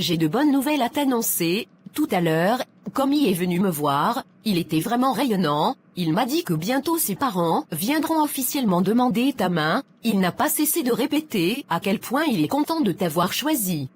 j'ai de bonnes nouvelles à t'annoncer. Tout à l'heure, Komi est venu me voir, il était vraiment rayonnant, il m'a dit que bientôt ses parents viendront officiellement demander ta main, il n'a pas cessé de répéter à quel point il est content de t'avoir choisi.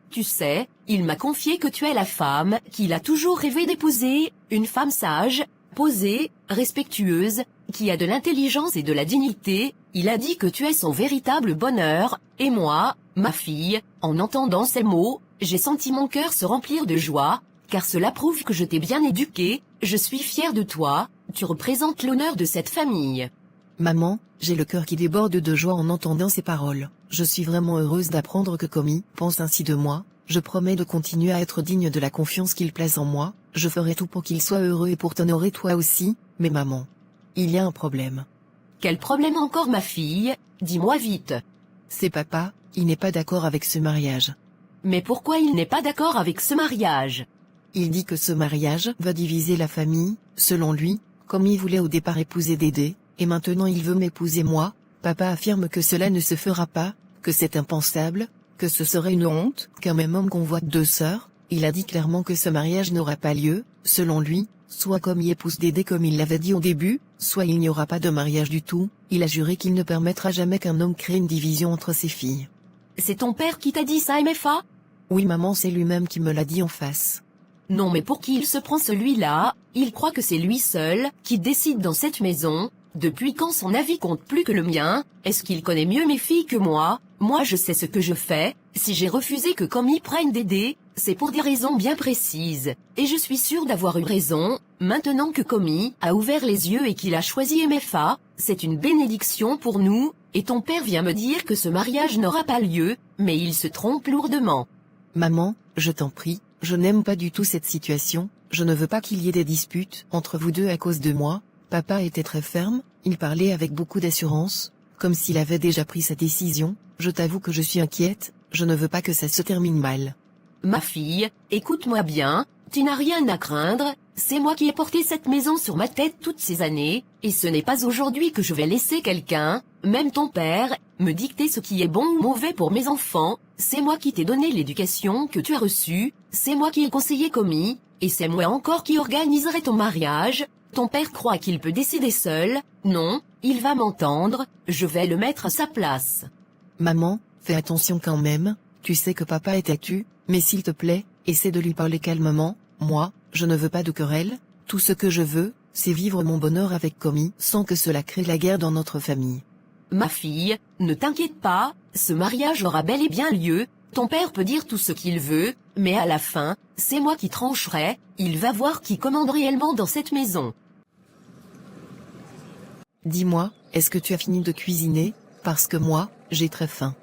Tu sais, il m'a confié que tu es la femme qu'il a toujours rêvé d'épouser, une femme sage, posée, respectueuse, qui a de l'intelligence et de la dignité, il a dit que tu es son véritable bonheur, et moi, ma fille, en entendant ces mots, j'ai senti mon cœur se remplir de joie, car cela prouve que je t'ai bien éduquée, je suis fière de toi, tu représentes l'honneur de cette famille. Maman, j'ai le cœur qui déborde de joie en entendant ces paroles. Je suis vraiment heureuse d'apprendre que Komi pense ainsi de moi. Je promets de continuer à être digne de la confiance qu'il place en moi. Je ferai tout pour qu'il soit heureux et pour t'honorer toi aussi. Mais maman, il y a un problème. Quel problème encore ma fille? Dis-moi vite. C'est papa, il n'est pas d'accord avec ce mariage. Mais pourquoi il n'est pas d'accord avec ce mariage? Il dit que ce mariage va diviser la famille. Selon lui, Komi voulait au départ épouser Dédé, et maintenant il veut m'épouser moi. Papa affirme que cela ne se fera pas, que c'est impensable, que ce serait une honte, qu'un même homme convoite deux sœurs. Il a dit clairement que ce mariage n'aura pas lieu. Selon lui, soit Komi épouse Dédé comme il l'avait dit au début, soit il n'y aura pas de mariage du tout. Il a juré qu'il ne permettra jamais qu'un homme crée une division entre ses filles. C'est ton père qui t'a dit ça, MFA? Oui maman, c'est lui-même qui me l'a dit en face. Non mais pour qui il se prend celui-là? Il croit que c'est lui seul qui décide dans cette maison. Depuis quand son avis compte plus que le mien? Est-ce qu'il connaît mieux mes filles que moi? Moi je sais ce que je fais. Si j'ai refusé que Komi prenne Dédé, c'est pour des raisons bien précises. Et je suis sûre d'avoir eu raison. Maintenant que Komi a ouvert les yeux et qu'il a choisi MFA, c'est une bénédiction pour nous. Et ton père vient me dire que ce mariage n'aura pas lieu, mais il se trompe lourdement. Maman, je t'en prie, je n'aime pas du tout cette situation. Je ne veux pas qu'il y ait des disputes entre vous deux à cause de moi. Papa était très ferme, il parlait avec beaucoup d'assurance, comme s'il avait déjà pris sa décision. Je t'avoue que je suis inquiète, je ne veux pas que ça se termine mal. Ma fille, écoute-moi bien, tu n'as rien à craindre, c'est moi qui ai porté cette maison sur ma tête toutes ces années, et ce n'est pas aujourd'hui que je vais laisser quelqu'un, même ton père, me dicter ce qui est bon ou mauvais pour mes enfants. C'est moi qui t'ai donné l'éducation que tu as reçue, c'est moi qui ai conseillé Komi, et c'est moi encore qui organiserai ton mariage. Ton père croit qu'il peut décider seul, non, il va m'entendre, je vais le mettre à sa place. Maman, fais attention quand même, tu sais que papa est têtu, mais s'il te plaît, essaie de lui parler calmement. Moi, je ne veux pas de querelle, tout ce que je veux, c'est vivre mon bonheur avec Komi sans que cela crée la guerre dans notre famille. Ma fille, ne t'inquiète pas, ce mariage aura bel et bien lieu, ton père peut dire tout ce qu'il veut, mais à la fin, c'est moi qui trancherai, il va voir qui commande réellement dans cette maison. Dis-moi, est-ce que tu as fini de cuisiner? Parce que moi, j'ai très faim.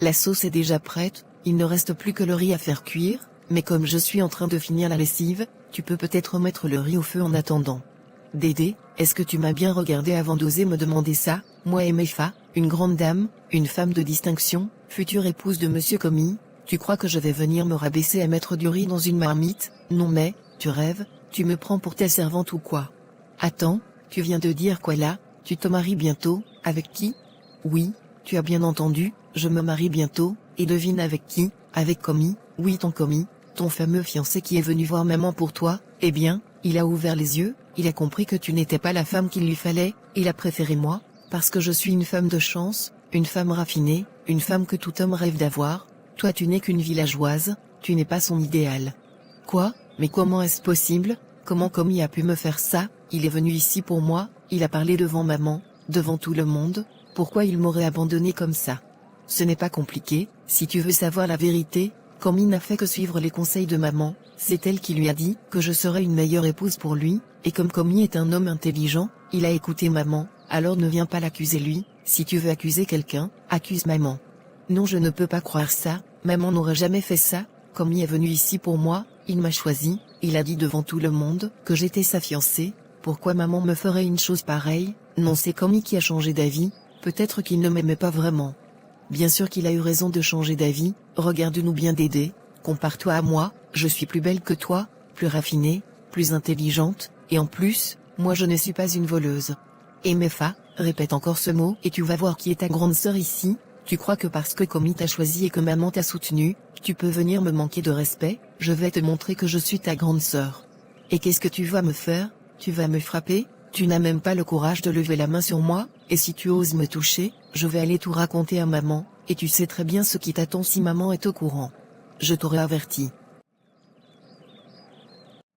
La sauce est déjà prête, il ne reste plus que le riz à faire cuire, mais comme je suis en train de finir la lessive, tu peux peut-être mettre le riz au feu en attendant. Dédé, est-ce que tu m'as bien regardé avant d'oser me demander ça? Moi MFA, une grande dame, une femme de distinction, future épouse de Monsieur Komi, tu crois que je vais venir me rabaisser à mettre du riz dans une marmite? Non mais, tu rêves, tu me prends pour ta servante ou quoi? Attends, tu viens de dire quoi là? Tu te maries bientôt, avec qui? Oui, tu as bien entendu, je me marie bientôt, et devine avec qui? Avec Komi, oui ton Komi, ton fameux fiancé qui est venu voir maman pour toi. Eh bien, il a ouvert les yeux, il a compris que tu n'étais pas la femme qu'il lui fallait, il a préféré moi, parce que je suis une femme de chance, une femme raffinée, une femme que tout homme rêve d'avoir. Toi tu n'es qu'une villageoise, tu n'es pas son idéal. Quoi? Mais comment est-ce possible? Comment Komi a pu me faire ça? Il est venu ici pour moi, il a parlé devant maman, devant tout le monde, pourquoi il m'aurait abandonné comme ça? Ce n'est pas compliqué, si tu veux savoir la vérité, Komi n'a fait que suivre les conseils de maman, c'est elle qui lui a dit que je serais une meilleure épouse pour lui, et comme Komi est un homme intelligent, il a écouté maman, alors ne viens pas l'accuser lui, si tu veux accuser quelqu'un, accuse maman. Non je ne peux pas croire ça, maman n'aurait jamais fait ça, Komi est venu ici pour moi, il m'a choisi, il a dit devant tout le monde que j'étais sa fiancée, pourquoi maman me ferait une chose pareille? Non c'est Komi qui a changé d'avis, peut-être qu'il ne m'aimait pas vraiment. Bien sûr qu'il a eu raison de changer d'avis, regarde-nous bien Dédé, compare-toi à moi, je suis plus belle que toi, plus raffinée, plus intelligente, et en plus, moi je ne suis pas une voleuse. Et Mefa, répète encore ce mot et tu vas voir qui est ta grande sœur ici, Tu crois que parce que Komi t'a choisi et que maman t'a soutenu, tu peux venir me manquer de respect? Je vais te montrer que je suis ta grande sœur. Et qu'est-ce que tu vas me faire? Tu vas me frapper? Tu n'as même pas le courage de lever la main sur moi, et si tu oses me toucher, je vais aller tout raconter à maman, et tu sais très bien ce qui t'attend si maman est au courant. Je t'aurais averti.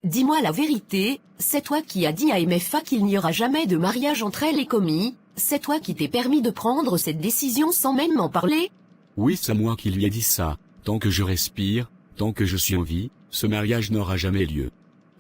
Dis-moi la vérité, c'est toi qui as dit à MFA qu'il n'y aura jamais de mariage entre elle et Komi? C'est toi qui t'es permis de prendre cette décision sans même m'en parler? Oui, c'est moi qui lui ai dit ça. Tant que je respire, tant que je suis en vie, ce mariage n'aura jamais lieu.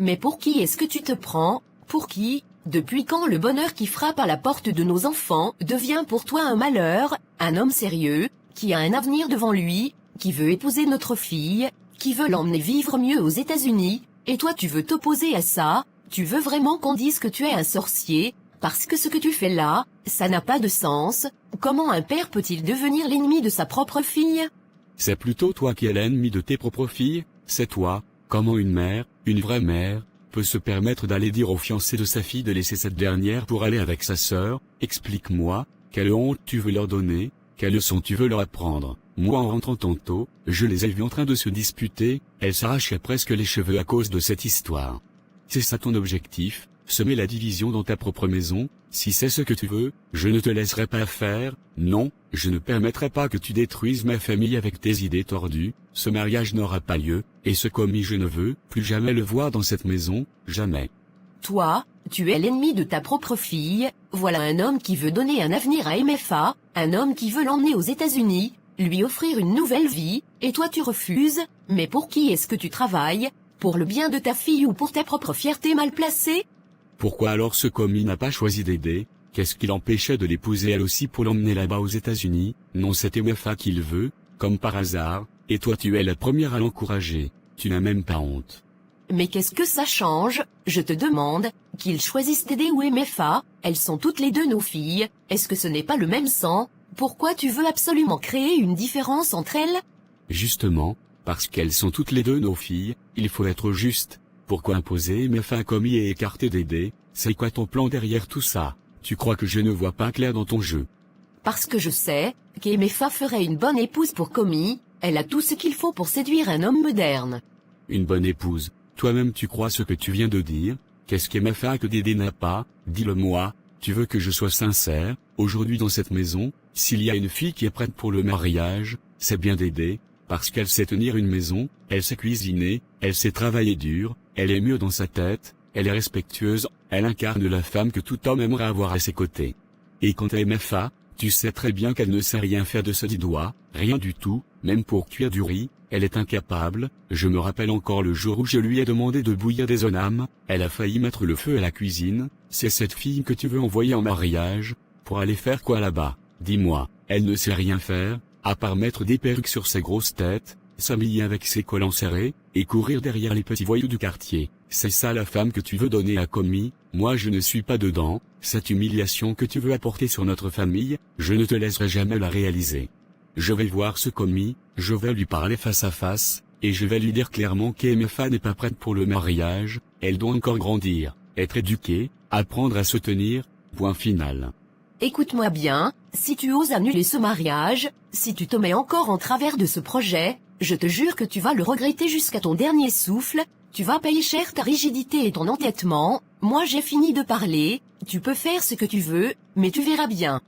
Mais pour qui est-ce que tu te prends? Pour qui? Depuis quand le bonheur qui frappe à la porte de nos enfants devient pour toi un malheur? Un homme sérieux, qui a un avenir devant lui, qui veut épouser notre fille, qui veut l'emmener vivre mieux aux États-Unis, et toi tu veux t'opposer à ça? Tu veux vraiment qu'on dise que tu es un sorcier? Parce que ce que tu fais là, ça n'a pas de sens. Comment un père peut-il devenir l'ennemi de sa propre fille? C'est plutôt toi qui es l'ennemi de tes propres filles, c'est toi. Comment une mère, une vraie mère, peut se permettre d'aller dire au fiancé de sa fille de laisser cette dernière pour aller avec sa sœur? Explique-moi, quelle honte tu veux leur donner, quelle leçon tu veux leur apprendre? Moi en rentrant tantôt, je les ai vus en train de se disputer, elles s'arrachaient presque les cheveux à cause de cette histoire. C'est ça ton objectif? Semer la division dans ta propre maison? Si c'est ce que tu veux, je ne te laisserai pas faire. Non, je ne permettrai pas que tu détruises ma famille avec tes idées tordues. Ce mariage n'aura pas lieu, et ce Komi je ne veux plus jamais le voir dans cette maison, jamais. Toi, tu es l'ennemi de ta propre fille. Voilà un homme qui veut donner un avenir à MFA, un homme qui veut l'emmener aux États-Unis, lui offrir une nouvelle vie, et toi tu refuses. Mais pour qui est-ce que tu travailles? Pour le bien de ta fille ou pour ta propre fierté mal placée? Pourquoi alors ce Komi n'a pas choisi d'aider? Qu'est-ce qui l'empêchait de l'épouser elle aussi pour l'emmener là-bas aux États-Unis? Non, c'est MFA qui le veut, comme par hasard, et toi tu es la première à l'encourager. Tu n'as même pas honte. Mais qu'est-ce que ça change? Je te demande, qu'ils choisissent d'aider ou MFA, elles sont toutes les deux nos filles, est-ce que ce n'est pas le même sang? Pourquoi tu veux absolument créer une différence entre elles? Justement, parce qu'elles sont toutes les deux nos filles, il faut être juste. Pourquoi imposer MFA à Komi et écarter d'aider? C'est quoi ton plan derrière tout ça? Tu crois que je ne vois pas clair dans ton jeu? Parce que je sais qu'MFA ferait une bonne épouse pour Komi, elle a tout ce qu'il faut pour séduire un homme moderne. Une bonne épouse? Toi-même tu crois ce que tu viens de dire? Qu'est-ce qu'MFA que Dédé n'a pas? Dis-le-moi. Tu veux que je sois sincère? Aujourd'hui dans cette maison, s'il y a une fille qui est prête pour le mariage, c'est bien Dédé, parce qu'elle sait tenir une maison, elle sait cuisiner, elle sait travailler dur, elle est mieux dans sa tête, elle est respectueuse, elle incarne la femme que tout homme aimerait avoir à ses côtés. Et quant à MFA, tu sais très bien qu'elle ne sait rien faire de ce 10 doigts, rien du tout, même pour cuire du riz, elle est incapable. Je me rappelle encore le jour où je lui ai demandé de bouillir des onames, elle a failli mettre le feu à la cuisine. C'est cette fille que tu veux envoyer en mariage, pour aller faire quoi là-bas? Dis-moi, elle ne sait rien faire, à part mettre des perruques sur ses grosses têtes, s'habiller avec ses collants serrés, et courir derrière les petits voyous du quartier. C'est ça la femme que tu veux donner à Komi? Moi je ne suis pas dedans. Cette humiliation que tu veux apporter sur notre famille, je ne te laisserai jamais la réaliser. Je vais voir ce Komi, je vais lui parler face à face, et je vais lui dire clairement qu'MFA n'est pas prête pour le mariage, elle doit encore grandir, être éduquée, apprendre à se tenir, point final. Écoute-moi bien, si tu oses annuler ce mariage, si tu te mets encore en travers de ce projet, je te jure que tu vas le regretter jusqu'à ton dernier souffle, tu vas payer cher ta rigidité et ton entêtement. Moi j'ai fini de parler, tu peux faire ce que tu veux, mais tu verras bien.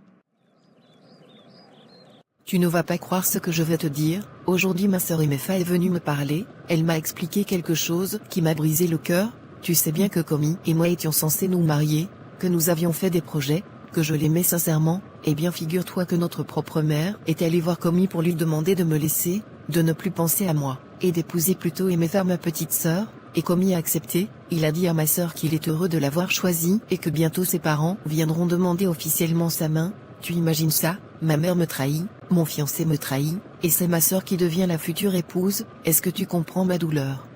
Tu ne vas pas croire ce que je vais te dire. Aujourd'hui ma sœur MFA est venue me parler, elle m'a expliqué quelque chose qui m'a brisé le cœur. Tu sais bien que Komi et moi étions censés nous marier, que nous avions fait des projets, que je l'aimais sincèrement. Eh bien figure-toi que notre propre mère est allée voir Komi pour lui demander de me laisser, de ne plus penser à moi, et d'épouser plutôt MFA ma petite sœur, et Komi a accepté. Il a dit à ma sœur qu'il est heureux de l'avoir choisie, et que bientôt ses parents viendront demander officiellement sa main. Tu imagines ça? Ma mère me trahit, mon fiancé me trahit, et c'est ma sœur qui devient la future épouse. Est-ce que tu comprends ma douleur?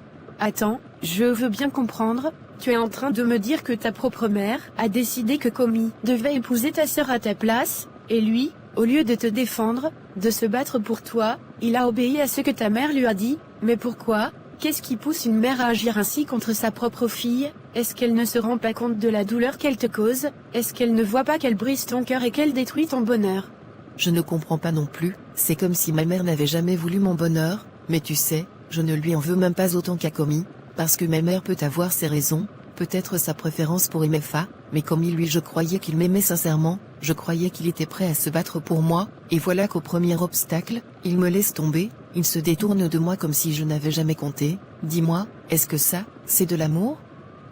Attends, je veux bien comprendre. Tu es en train de me dire que ta propre mère a décidé que Komi devait épouser ta sœur à ta place, et lui, au lieu de te défendre, de se battre pour toi, il a obéi à ce que ta mère lui a dit. Mais pourquoi? Qu'est-ce qui pousse une mère à agir ainsi contre sa propre fille? Est-ce qu'elle ne se rend pas compte de la douleur qu'elle te cause? Est-ce qu'elle ne voit pas qu'elle brise ton cœur et qu'elle détruit ton bonheur? je ne comprends pas non plus, c'est comme si ma mère n'avait jamais voulu mon bonheur, mais tu sais, je ne lui en veux même pas autant qu'à Commis, parce que ma mère peut avoir ses raisons, peut-être sa préférence pour MFA, mais Commis lui je croyais qu'il m'aimait sincèrement, je croyais qu'il était prêt à se battre pour moi, et voilà qu'au premier obstacle, il me laisse tomber, il se détourne de moi comme si je n'avais jamais compté, dis-moi, est-ce que ça, c'est de l'amour ?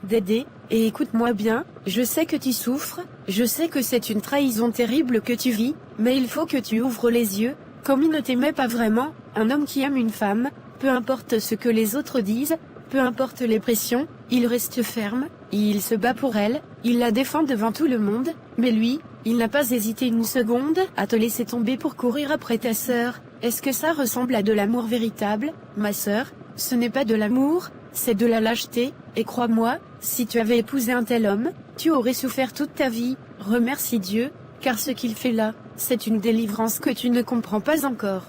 Dédé, et écoute-moi bien, je sais que tu souffres, je sais que c'est une trahison terrible que tu vis, mais il faut que tu ouvres les yeux, comme il ne t'aimait pas vraiment, un homme qui aime une femme, peu importe ce que les autres disent, peu importe les pressions, il reste ferme, il se bat pour elle, il la défend devant tout le monde, mais lui, il n'a pas hésité une seconde à te laisser tomber pour courir après ta sœur. Est-ce que ça ressemble à de l'amour véritable, ma sœur ? Ce n'est pas de l'amour, c'est de la lâcheté, et crois-moi, si tu avais épousé un tel homme, tu aurais souffert toute ta vie. Remercie Dieu, car ce qu'il fait là, c'est une délivrance que tu ne comprends pas encore.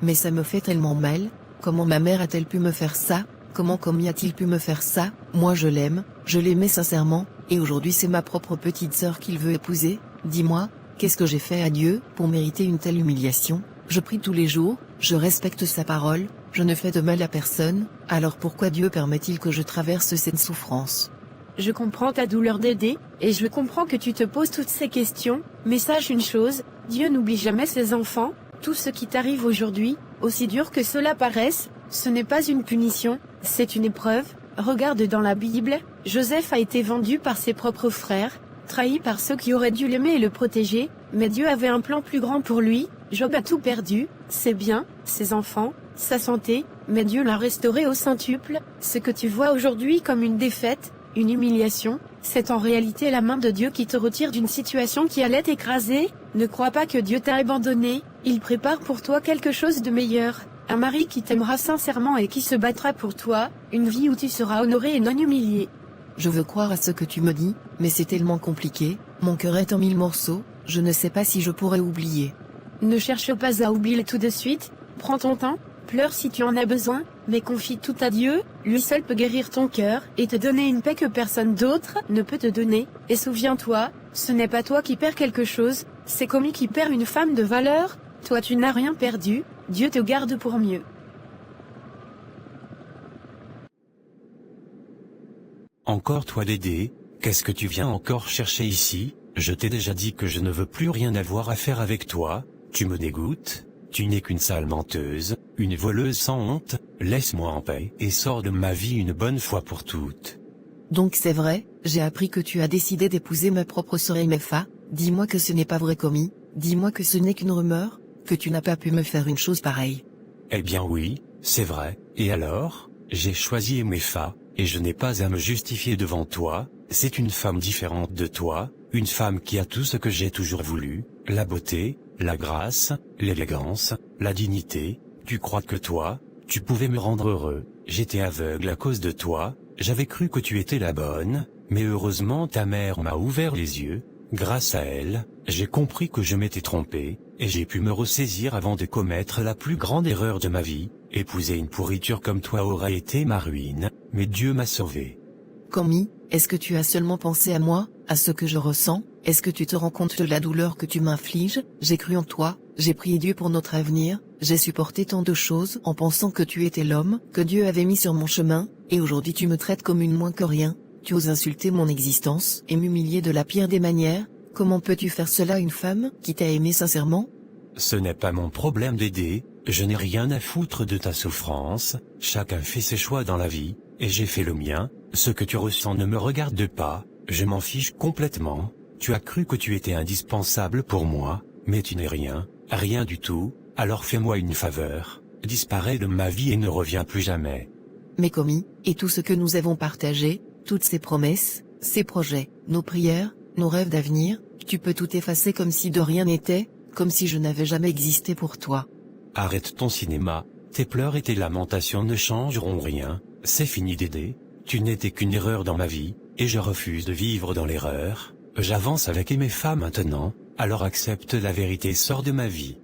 Mais ça me fait tellement mal, comment ma mère a-t-elle pu me faire ça ? Comment Commis a-t-il pu me faire ça ? Moi je l'aime, je l'aimais sincèrement, et aujourd'hui c'est ma propre petite sœur qu'il veut épouser. Dis-moi, qu'est-ce que j'ai fait à Dieu pour mériter une telle humiliation ? Je prie tous les jours, je respecte sa parole, je ne fais de mal à personne, alors pourquoi Dieu permet-il que je traverse cette souffrance ? Je comprends ta douleur Dédé, et je comprends que tu te poses toutes ces questions, mais sache une chose, Dieu n'oublie jamais ses enfants, tout ce qui t'arrive aujourd'hui, aussi dur que cela paraisse, ce n'est pas une punition, c'est une épreuve. Regarde dans la Bible, Joseph a été vendu par ses propres frères, trahi par ceux qui auraient dû l'aimer et le protéger, mais Dieu avait un plan plus grand pour lui. Job a tout perdu, ses biens, ses enfants, sa santé, mais Dieu l'a restauré au centuple. Ce que tu vois aujourd'hui comme une défaite, une humiliation, c'est en réalité la main de Dieu qui te retire d'une situation qui allait t'écraser. Ne crois pas que Dieu t'a abandonné, il prépare pour toi quelque chose de meilleur. Un mari qui t'aimera sincèrement et qui se battra pour toi, une vie où tu seras honoré et non humilié. Je veux croire à ce que tu me dis, mais c'est tellement compliqué, mon cœur est en 1000 morceaux, je ne sais pas si je pourrais oublier. Ne cherche pas à oublier tout de suite, prends ton temps, pleure si tu en as besoin, mais confie tout à Dieu, lui seul peut guérir ton cœur et te donner une paix que personne d'autre ne peut te donner. Et souviens-toi, ce n'est pas toi qui perds quelque chose, c'est Commis qui perd une femme de valeur, toi tu n'as rien perdu, Dieu te garde pour mieux. Encore toi Dédé, qu'est-ce que tu viens encore chercher ici ? Je t'ai déjà dit que je ne veux plus rien avoir à faire avec toi, tu me dégoûtes, tu n'es qu'une sale menteuse, une voleuse sans honte, laisse-moi en paix et sors de ma vie une bonne fois pour toutes. Donc c'est vrai, j'ai appris que tu as décidé d'épouser ma propre sœur MFA, dis-moi que ce n'est pas vrai Commis, dis-moi que ce n'est qu'une rumeur, que tu n'as pas pu me faire une chose pareille. Eh bien oui, c'est vrai, et alors ? J'ai choisi MFA, et je n'ai pas à me justifier devant toi, c'est une femme différente de toi, une femme qui a tout ce que j'ai toujours voulu, la beauté, la grâce, l'élégance, la dignité. Tu crois que toi, tu pouvais me rendre heureux, j'étais aveugle à cause de toi, j'avais cru que tu étais la bonne, mais heureusement ta mère m'a ouvert les yeux, grâce à elle, j'ai compris que je m'étais trompé, et j'ai pu me ressaisir avant de commettre la plus grande erreur de ma vie. Épouser une pourriture comme toi aurait été ma ruine, mais Dieu m'a sauvé. Commis, est-ce que tu as seulement pensé à moi, à ce que je ressens ? Est-ce que tu te rends compte de la douleur que tu m'infliges ? J'ai cru en toi, j'ai prié Dieu pour notre avenir, j'ai supporté tant de choses en pensant que tu étais l'homme que Dieu avait mis sur mon chemin, et aujourd'hui tu me traites comme une moins que rien. Tu oses insulter mon existence et m'humilier de la pire des manières. Comment peux-tu faire cela à une femme qui t'a aimé sincèrement ? Ce n'est pas mon problème Dédé, je n'ai rien à foutre de ta souffrance, chacun fait ses choix dans la vie, et j'ai fait le mien, ce que tu ressens ne me regarde pas, je m'en fiche complètement, tu as cru que tu étais indispensable pour moi, mais tu n'es rien, rien du tout, alors fais-moi une faveur, disparais de ma vie et ne reviens plus jamais. Mais Commis, et tout ce que nous avons partagé, toutes ces promesses, ces projets, nos prières, nos rêves d'avenir, tu peux tout effacer comme si de rien n'était, comme si je n'avais jamais existé pour toi. Arrête ton cinéma, tes pleurs et tes lamentations ne changeront rien, c'est fini Dédé, tu n'étais qu'une erreur dans ma vie, et je refuse de vivre dans l'erreur, j'avance avec MFA maintenant, alors accepte la vérité et sors de ma vie.